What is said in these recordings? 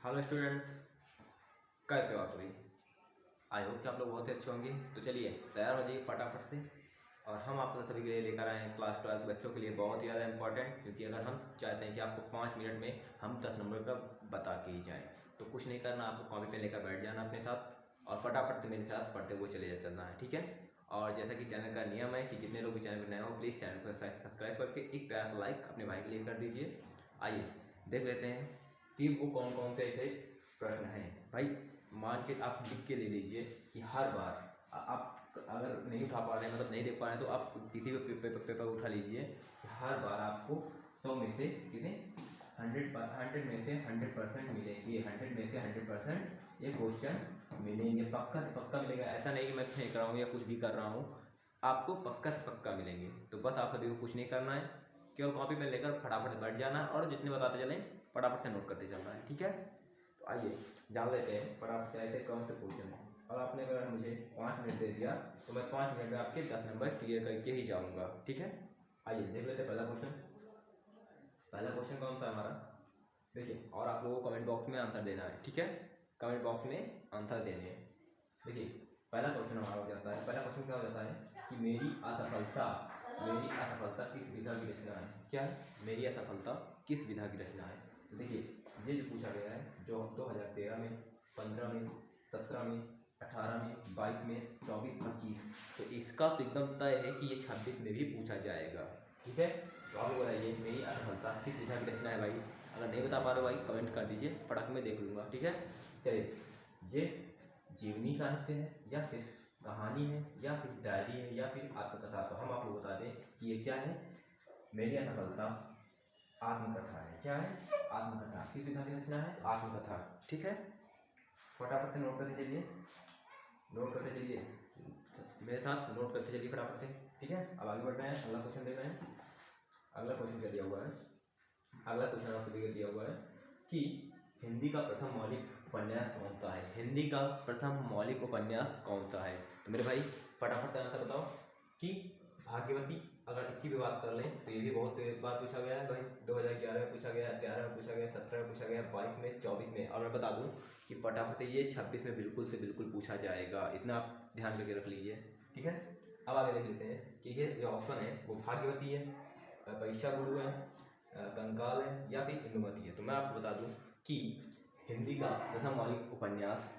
Hello students, कैसे हो आप सभी। आई होप कि आप लोग बहुत ही अच्छे होंगे। तो चलिए तैयार हो जाइए फटाफट से। और हम आप सभी के लिए लेकर आए हैं क्लास 12 बच्चों के लिए बहुत ही ज़्यादा इंपॉर्टेंट, क्योंकि अगर हम चाहते हैं कि आपको 5 मिनट में हम 10 नंबर का बता के ही जाएँ, तो कुछ नहीं करना, आपको कॉपी पे लेकर बैठ जाना अपने साथ और फटाफट से मेरे साथ पढ़ते हुए चले चलना है, ठीक है। और जैसा कि चैनल का नियम है कि जितने लोग भी चैनल पर नए हो प्लीज़ चैनल को सब्सक्राइब करके एक प्यारा सा लाइक अपने भाई के लिए कर दीजिए। आइए देख लेते हैं कि वो कौन कौन से ऐसे प्रश्न हैं। भाई मान के आप लिख के ले लीजिए कि हर बार आप अगर नहीं उठा पा रहे हैं, मतलब नहीं देख पा रहे हैं, तो आप किसी भी पेपर उठा लीजिए। हर बार आपको 100 में से कितने 100 में से 100% मिलेंगे, 100 में से 100% ये क्वेश्चन मिलेंगे, पक्का से पक्का मिलेगा। ऐसा नहीं कि मैं फेंक रहा हूँ या कुछ भी कर रहा हूँ, आपको पक्का से पक्का मिलेंगे। तो बस आप सभी को कुछ नहीं करना है, केवल कॉपी में लेकर फटाफट बैठ जाना है और जितने बताते चलें फटाफट से नोट करते चलना है, ठीक है। तो आइए जान लेते हैं फटाफट से ऐसे कौन से क्वेश्चन है। और आपने अगर मुझे 5 मिनट दे दिया तो मैं 5 मिनट में आपके 10 नंबर क्लियर करके ही जाऊंगा, ठीक है। आइए देख लेते हैं पहला क्वेश्चन। पहला क्वेश्चन कौन सा हमारा, देखिए। और आप लोगों को कमेंट बॉक्स में आंसर देना है, ठीक है। कमेंट बॉक्स में आंसर देने हैं। देखिए पहला क्वेश्चन हमारा हो जाता है, पहला क्वेश्चन क्या हो जाता है कि मेरी असफलता किस विधा की रचना है। क्या है? मेरी असफलता किस विधा की रचना है। तो देखिए ये जो पूछा गया है, जो 2013 में, 15 में, 17 में, 18 में, 22 में, 24, 25, तो इसका तो एकदम तय है कि ये 26 में भी पूछा जाएगा, ठीक है। तो आप बताइए मेरी असफलता किस विधा की रचना है। भाई अगर नहीं बता पा रहे हो भाई कमेंट कर दीजिए, फटाक में देख लूँगा, ठीक है। चलिए ये जीवनी साहित्य है या फिर कहानी है या फिर डायरी है या फिर आत्मकथा। तो हम आपको बता दें कि ये क्या है, मेरी असफलता आत्मकथा है। क्या है? आत्मकथा। किस विधा की रचना है? आत्मकथा, ठीक है। फटाफट से नोट करते चलिए, नोट करते चलिए मेरे साथ, नोट करते चलिए फटाफट से, ठीक है। अब आगे बढ़ रहे हैं, अगला क्वेश्चन देख रहे हैं। अगला क्वेश्चन क्या दिया हुआ है, अगला क्वेश्चन आपको दिया हुआ है कि हिंदी का प्रथम मौलिक उपन्यास कौन सा है। हिंदी का प्रथम मौलिक उपन्यास कौन सा है। तो मेरे भाई फटाफट से आंसर बताओ कि भाग्यवती। अगर इसकी भी बात कर लें तो ये भी बहुत बार पूछा गया है भाई। 2011 में पूछा गया, 11 में पूछा गया, 17 में पूछा गया, 22 में, 24 में, और मैं बता दूं कि फटाफट ये 26 में बिल्कुल से बिल्कुल पूछा जाएगा। इतना आप ध्यान करके रख लीजिए, ठीक है। अब आगे देख लेते हैं कि ये जो ऑप्शन है वो भाग्यवती है, परीक्षा गुरु है, कंकाल है या फिर इंदुमती है। तो मैं आपको बता दूं कि हिंदी का प्रथम मौलिक उपन्यास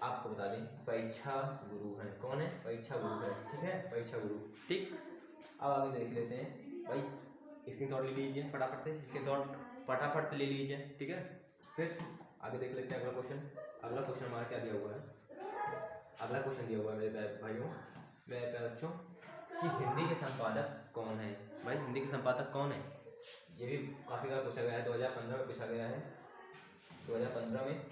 आपको बता दें परीक्षा गुरु है। कौन है? परीक्षा गुरु है, ठीक है, परीक्षा गुरु, ठीक। अब आगे देख लेते हैं भाई, स्क्रीनशॉट ले लीजिए फटाफट से, स्क्रीनशॉट फटाफट ले लीजिए, ठीक है। फिर आगे देख लेते हैं अगला क्वेश्चन। अगला क्वेश्चन हमारा क्या दिया हुआ है, अगला क्वेश्चन दिया हुआ है मेरे भाइयों, मेरे प्यारे बच्चों, कि हिंदी के संपादक कौन है। भाई हिंदी के संपादक कौन है, ये भी काफ़ी बार पूछा गया है। 2015 में पूछा गया है, 2015 में,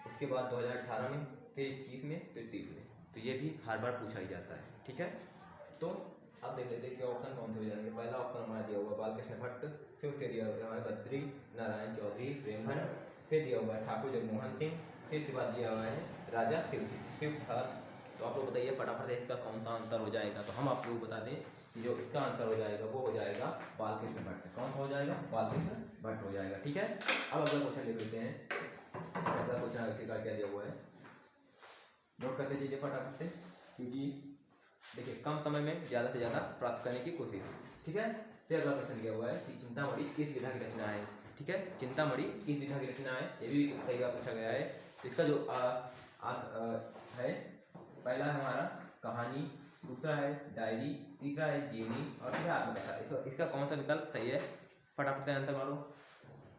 उसके बाद 2018 में, फिर 21 में, फिर 30 में। तो ये भी हर बार पूछा ही जाता है, ठीक है। तो अब देख लेते हैं इसके ऑप्शन कौन से हो जाएंगे। पहला ऑप्शन हमारा दिया हुआ बालकृष्ण भट्ट, फिर उसके दिया हुआ है बद्री नारायण चौधरी प्रेमधन, फिर दिया हुआ है ठाकुर जगमोहन सिंह, फिर उसके बाद दिया हुआ है राजा शिवप्रसाद। तो आप लोग बताइए फटाफट से इसका कौन सा आंसर हो जाएगा। तो हम आप लोग बता दें कि जो इसका आंसर हो जाएगा वो हो जाएगा बालकृष्ण भट्ट। कौन सा हो जाएगा? बालकृष्ण भट्ट हो जाएगा, ठीक है। अब अगला क्वेश्चन देख लेते हैं। अगला क्वेश्चन आगे का क्या दिया हुआ है, नोट करते चलिए फटाफट से, क्योंकि देखिए कम समय में ज़्यादा से ज़्यादा प्राप्त करने की कोशिश, ठीक है। फिर अगला क्वेश्चन दिया हुआ है कि चिंतामणि किस विधा की रचना है, ठीक है। चिंतामणि किस विधा की रचना है, ये भी कई बार पूछा गया है। इसका जो है, पहला है हमारा कहानी, दूसरा है डायरी, तीसरा है जीवनी और फिर आत्मकथा। इसका कौन सा विकल्प सही है, फटाफट से आंसर मारो,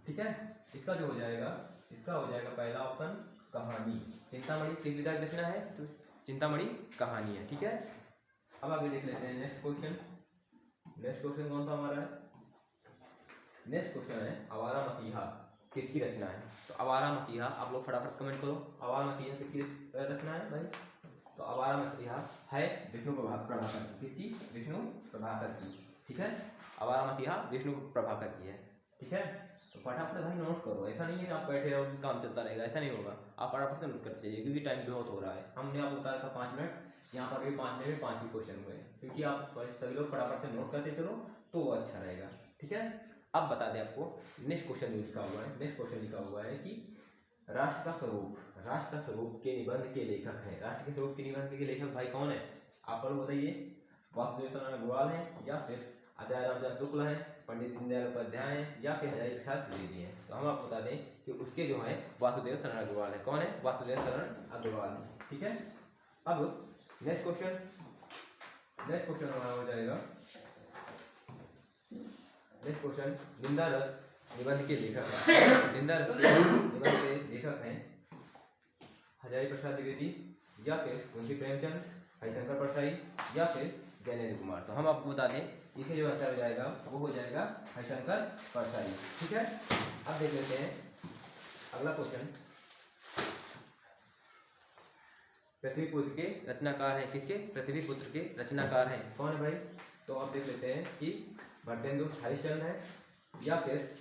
ठीक है। इसका जो हो जाएगा, इसका हो जाएगा पहला ऑप्शन कहानी। चिंतामणि किस विधा की रचना है, तो चिंतामणि कहानी है, ठीक है। अब आगे देख लेते हैं नेक्स्ट क्वेश्चन। नेक्स्ट क्वेश्चन कौन सा हमारा है, नेक्स्ट क्वेश्चन है आवारा मसीहा किसकी रचना है। तो आवारा मसीहा आप लोग फटाफट कमेंट करो, आवारा मसीहा किसकी रचना है भाई। तो आवारा मसीहा है विष्णु प्रभाकर की। किसकी? विष्णु प्रभाकर की, ठीक है। आवारा मसीहा विष्णु प्रभाकर की है, ठीक है। तो फटाफट भाई नोट करो, ऐसा नहीं है कि आप बैठे रहो काम चलता रहेगा, ऐसा नहीं होगा। आप फटाफट से नोट करते जाइए, क्योंकि टाइम बहुत हो रहा है। हमने आपको बताया था 5 मिनट, यहाँ पर भी 5 मिनट में 5 ही क्वेश्चन हुए हैं, क्योंकि आप सभी लोग फटाफट से नोट करते चलो तो वो अच्छा रहेगा, ठीक है। अब बता दें आपको नेक्स्ट क्वेश्चन लिखा हुआ है, नेक्स्ट क्वेश्चन लिखा हुआ है कि राष्ट्र का स्वरूप के निबंध के लेखक हैं। राष्ट्र के स्वरूप के निबंध के लेखक भाई कौन है? आप लोग बताइए। वासुदेव नारायण अग्रवाल हैं, या फिर आचार्य रामचंद्र शुक्ल हैं, पंडित दीनदयाल उपाध्याय हैं, या फिर हजारी प्रसाद द्विवेदी हैं। तो हम आपको बता दें कि उसके जो है वासुदेव शरण अग्रवाल है। कौन है? वासुदेव शरण अग्रवाल। ठीक है। अब नेक्स्ट क्वेश्चन हमारा हो जाएगा। नेक्स्ट क्वेश्चन, निंदा रस निबंध के लेखक हैं। निंदा रस निबंध के लेखक हैं हजारी प्रसाद द्विवेदी, या फिर मुंशी प्रेमचंद, हरिशंकर परसाई, या फिर ज्ञानेंद्र कुमार। तो हम आपको बता दें इसके जो आंसर हो जाएगा वो हो जाएगा हरिशंकर परसाई। ठीक है। अब देख लेते हैं अगला क्वेश्चन। पृथ्वीपुत्र के रचनाकार हैं। किसके? पृथ्वीपुत्र के रचनाकार हैं। कौन है भाई? तो आप देख लेते हैं कि भरतेंदु हरिश्चंद्र है, या फिर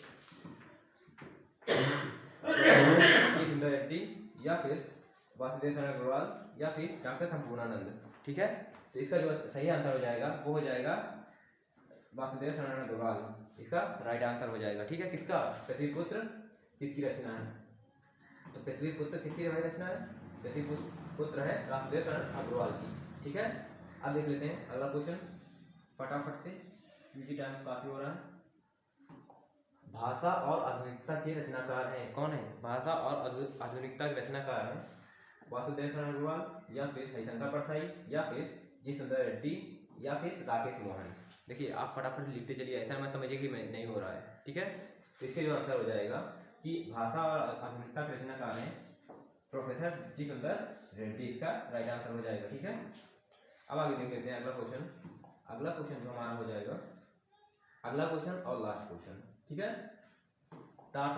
सुंदर रेड्डी, या फिर वासुदेव शरण अग्रवाल, या फिर डॉक्टर संपूर्णानंद। ठीक है। तो इसका जो सही आंसर हो जाएगा वो हो जाएगा वासुदेव शरण अग्रवाल। इसका राइट आंसर हो जाएगा। ठीक है। किसका? पृथ्वीपुत्र किसकी रचना है? तो पृथ्वीपुत्र किसकी रचना है? पृथ्वीपुत्र है वासुदेव शरण अग्रवाल की। ठीक है। अब देख लेते हैं अगला क्वेश्चन फटाफट से, क्योंकि टाइम काफी हो रहा है। भाषा और आधुनिकता के रचनाकार हैं। कौन है? भाषा और आधुनिकता के रचनाकार हैं वासुदेव शरण अग्रवाल, या फिर हरिशंकर परसाई, या फिर जी सुंदर रेड्डी, या फिर राकेश मोहन। देखिए आप फटाफट लिखते चलिए, ऐसा मत समझिए कि मैं नहीं हो रहा है। ठीक है। तो इसके जो आंसर हो जाएगा कि भाषा और आधुनिकता के रचनाकार हैं प्रोफेसर जी सुंदर रेड्डी। इसका राइट आंसर हो जाएगा। ठीक है। अब आगे देख लेते हैं अगला क्वेश्चन। अगला क्वेश्चन जो हमारा हो जाएगा, अगला क्वेश्चन और लास्ट क्वेश्चन। ठीक है। तार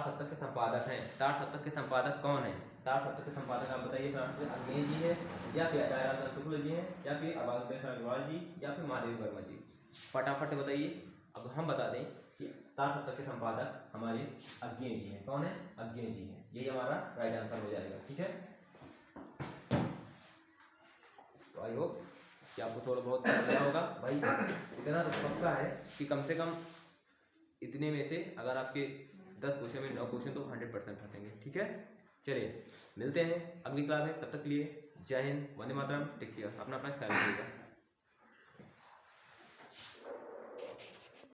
सप्तक के संपादक हैं। तार सप्तक के संपादक कौन है? तार सप्तक के संपादक आप बताइए। अग्नि जी है, या फिर आचार्य रामचंद्र शुक्ल जी हैं, या फिर वासुदेव शरण अग्रवाल जी, या फिर महादेव वर्मा जी। फटाफट बताइए। अब हम बता दें कि तार सप्तक के संपादक हमारे अग्नि जी हैं। कौन है? अग्नि जी हैं। यही हमारा राइट आंसर हो जाएगा। ठीक है। तो आई होप कि आपको थोड़ा बहुत लगा होगा भाई। इतना तो पक्का है कि कम से कम इतने में से अगर आपके 10 क्वेश्चन में 9 क्वेश्चन तो 100% हटेंगे। ठीक है। चलिए मिलते हैं अगली क्लास में। तब तक के लिए जय हिंद, वंदे मातरम, टेक केयर, अपना ख्याल रखिएगा।